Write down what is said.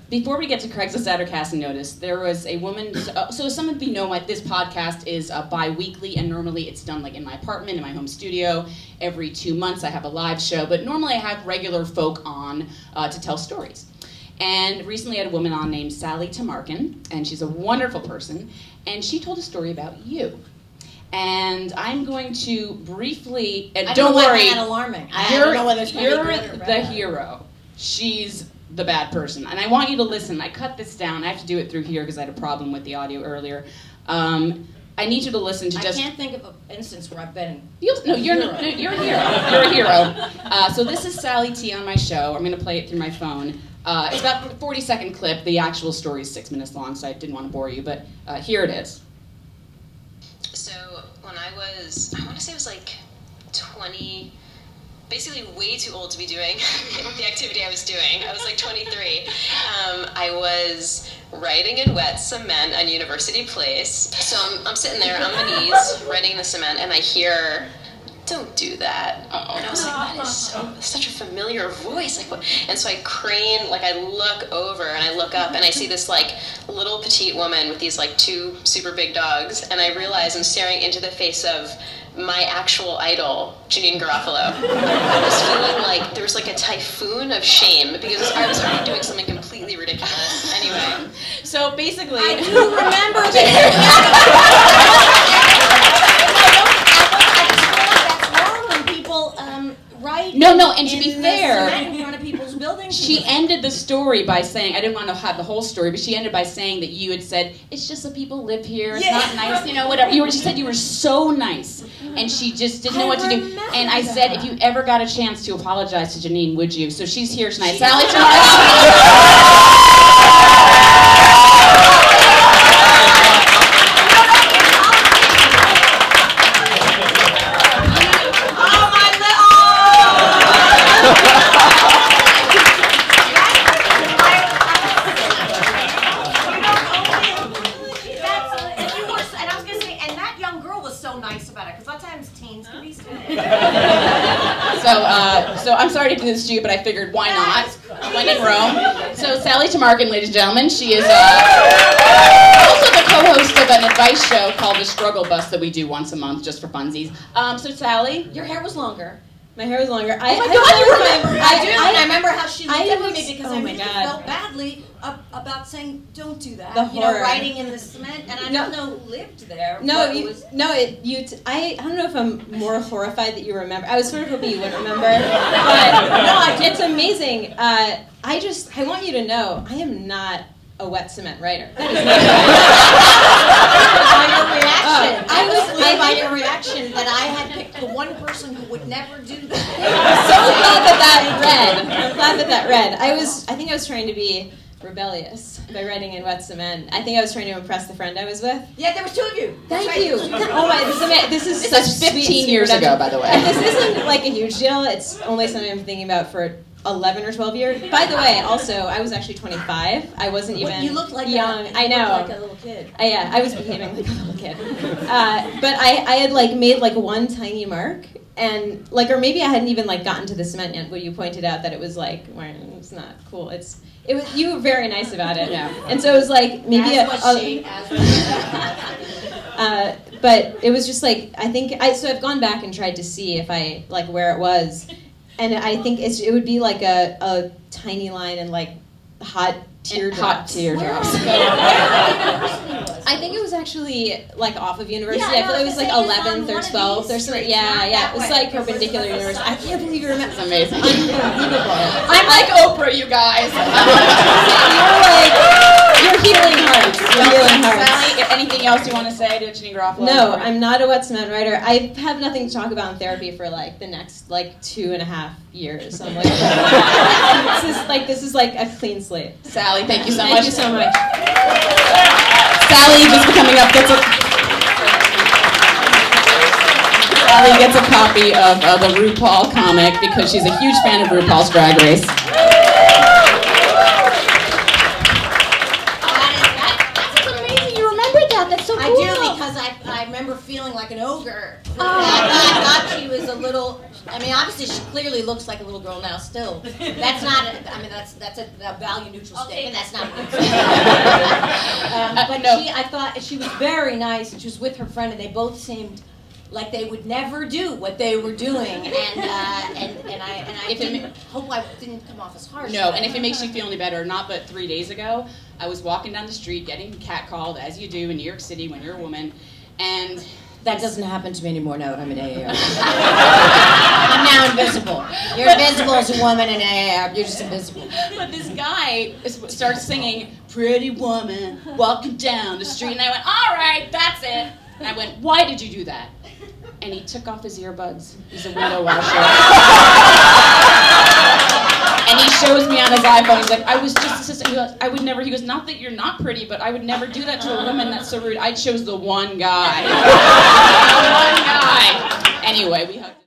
Before we get to Craigslist ad or casting notice, there was a woman, so some of you know this podcast is bi-weekly, and normally it's done like in my apartment, in my home studio. Every 2 months I have a live show, but normally I have regular folk on to tell stories. And recently I had a woman on named Sally Tamarkin, and she's a wonderful person, and she told a story about you. And I'm going to briefly, and don't worry, I alarming. I don't know whether it's going to be good or bad. You're the hero. She's the bad person. And I want you to listen. I cut this down. I have to do it through here because I had a problem with the audio earlier. I need you to listen to just... I can't think of an instance where I've been... No, you're a hero. You're a hero. So this is Sally T on my show. I'm going to play it through my phone. It's about a 40-second clip. The actual story is 6 minutes long, so I didn't want to bore you. But here it is. So when I want to say I was like 20... basically way too old to be doing the activity I was doing. I was like 23. I was writing in wet cement on University Place. So I'm sitting there on my knees writing in the cement, and I hear, "Don't do that." And I was like, that is such a familiar voice. Like, what? And so I crane, like I look over and I look up and I see this like little petite woman with these like 2 super big dogs, and I realize I'm staring into the face of my actual idol, Janeane Garofalo. I was feeling like there was like a typhoon of shame because I was already doing something completely ridiculous. Anyway. So basically... I do remember this. That's wrong when people write No, and to be fair, in front of people's buildings. She ended the story by saying, I didn't want to have the whole story, but she ended by saying that you had said, it's just that people live here, it's not nice, you know, whatever. She said you were so nice, and she just didn't know what to do. And I said, if you ever got a chance to apologize to Janeane, would you? So she's here tonight. Sally So I'm sorry to do this to you, but I figured why not? When in Rome. So Sally Tamarkin, ladies and gentlemen, she is also the co-host of an advice show called The Struggle Bus that we do once a month just for funsies. So Sally, your hair was longer. My hair was longer. Oh my God, you remember? I remember how she looked at me because I really felt badly about saying, "Don't do that." The horror. Writing in the cement, and I don't know who lived there. No, I don't know if I'm more horrified that you remember. I was sort of hoping you wouldn't remember, but it's amazing. I want you to know, I am not a wet cement writer. That is by your reaction that I had picked the one person who would never do that. I'm so glad that read. I think I was trying to be rebellious by writing in wet cement. I think I was trying to impress the friend I was with. Yeah, there was 2 of you. Thank you. Oh my, this is such 15 years ago, by the way. And this isn't like a huge deal. It's only something I'm thinking about for 11 or 12 years. By the way, also, I was actually 25. I wasn't even you looked like young. I know. Like a little kid. Yeah, I was behaving like a little kid. But I had like made like one tiny mark, and like, or maybe I hadn't even like gotten to the cement yet. But you pointed out that it was like, well, it's not cool. It was, you were very nice about it. Yeah. And so it was like maybe but it was just like, so I've gone back and tried to see if I like where it was. And I think it would be like a tiny line and like hot teardrops. Hot teardrops. I think it was actually like off of University. Yeah, I feel it was like 11th or 12th or something. Yeah. It was like perpendicular to University. I can't believe you remember. It's amazing. Unbelievable. I'm like Oprah, you guys. You're healing hearts. Sally, anything else you want to say to Janeane Garofalo? No, I'm not a wet cement writer. I have nothing to talk about in therapy for like the next like 2.5 years. So I'm like, this is like a clean slate. Sally, thank you so much. Thank you so much. Sally just coming up Sally gets a copy of the RuPaul comic because she's a huge fan of RuPaul's Drag Race. I do, because I remember feeling like an ogre. I thought she was a little I mean, obviously, she clearly looks like a little girl now. Still, that's not. I mean, that's a value neutral statement. That's not. But no. I thought she was very nice, and she was with her friend, and they both seemed like they would never do what they were doing, and I hope I didn't come off as harsh. No, and if it makes you feel any better or not, but 3 days ago, I was walking down the street getting catcalled, as you do in New York City when you're a woman, and that doesn't happen to me anymore now that I'm in AAR. I'm now invisible. You're invisible as a woman in AAR. You're just invisible. But this guy starts singing, "Pretty woman walking down the street," and I went, "All right, that's it." And I went, "Why did you do that?" And he took off his earbuds. He's a window washer. And he shows me on his iPhone. He's like, "I was just assistant." He goes, "I would never." He goes, "Not that you're not pretty, but I would never do that to a woman. That's so rude. I chose the one guy." The one guy. Anyway, we hugged.